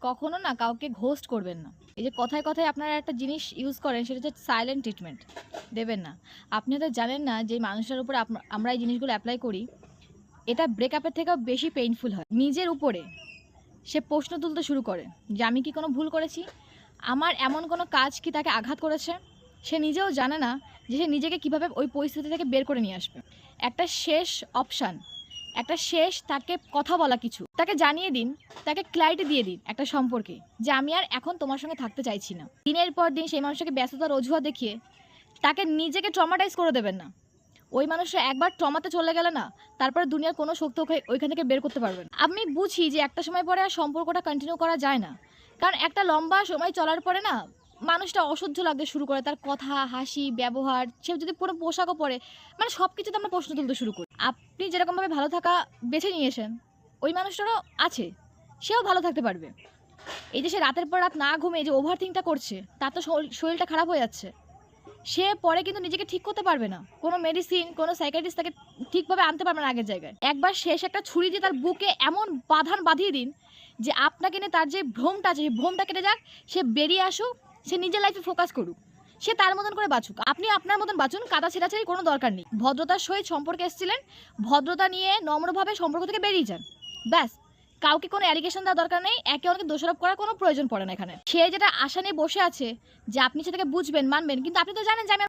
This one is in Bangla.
কখনো না কাউকে ঘোস্ট করবেন না। এই যে কথায়, কথায় আপনারা একটা জিনিস ইউজ করেন সেটা হচ্ছে সাইলেন্ট ট্রিটমেন্ট। দেবেন না। আপনি হয়তো জানেন না যে মানুষের উপরে আমরা এই জিনিসগুলো এপ্লাই করি, এটা ব্রেকআপের থেকেও বেশি পেইনফুল হয়। নিজের উপরে সে প্রশ্ন তুলতে শুরু করে যে আমি কি কোনো ভুল করেছি? আমার এমন কোনো কাজ কি তাকে আঘাত করেছে? সে নিজেও জানে না যে সে নিজেকে কিভাবে ওই পরিস্থিতি থেকে বের করে নিয়ে আসবে। একটা শেষ অপশান, একটা শেষ তাকে কথা বলা কিছু। তাকে জানিয়ে দিন, তাকে ক্ল্যারিটি দিয়ে দিন একটা সম্পর্কে যে আমি আর এখন তোমার সঙ্গে থাকতে চাইছি না। দিনের পর দিন সেই মানুষটাকে ব্যস্ততার অজুহাত দেখিয়ে তাকে নিজেকে ট্রমাটাইজ করে দেবেন না। ওই মানুষটা একবার ট্রমাতে চলে গেলে না, তারপরে দুনিয়ার কোনো শক্তি ওকে ওইখান থেকে বের করতে পারবেন না। আমি বুঝি যে একটা সময় পরে আর সম্পর্কটা কন্টিনিউ করা যায় না। কারণ একটা লম্বা সময় চলার পরে না মানুষটা অসহ্য লাগতে শুরু করে। তার কথা, হাসি, ব্যবহার, সে যদি পুরো পোশাকও পরে, মানে সবকিছুতে আমরা প্রশ্ন তুলতে শুরু করি। আপনি যেরকমভাবে ভালো থাকা বেছে নিয়েছেন, ওই মানুষটারও আছে। সেও ভালো থাকতে পারবে। এই যে সে রাতের পর রাত না ঘুমিয়ে যে ওভারথিংকটা করছে, তার তো শরীরটা খারাপ হয়ে যাচ্ছে। সে পরে কিন্তু নিজেকে ঠিক করতে পারবে না। কোনো মেডিসিন, কোনো সাইকিয়াট্রিস্ট তাকে ঠিকভাবে আনতে পারবে না আগের জায়গায়। একবার শেষ একটা ছুরি দিয়ে তার বুকে এমন বাঁধান বাঁধিয়ে দিন যে আপনাকে নিয়ে তার যে ভ্রমটা আছে, সেই ভ্রমটা কেটে যাক, সে বেরিয়ে আসুক, সে নিজের লাইফে ফোকাস করুক। সে তার মতন করে বাঁচুক। আপনি আপনার মতন বাঁচুন, কাদা ছেঁড়াছেড়ি কোনো দরকার নেই। ভদ্রতার সহিত সম্পর্কে এসেছিলেন, ভদ্রতা নিয়ে নম্রভাবে সম্পর্ক থেকে বেরিয়ে যান। ব্যাস। কাউকে কোনো অ্যালিগেশন দেওয়ার দরকার নেই, একে অন্যকে দোষারোপ করার কোনো প্রয়োজন পড়ে না এখানে। সে যেটা আশা নিয়ে বসে আছে যে আপনি সেটাকে বুঝবেন, মানবেন, কিন্তু আপনি তো জানেন যে আমি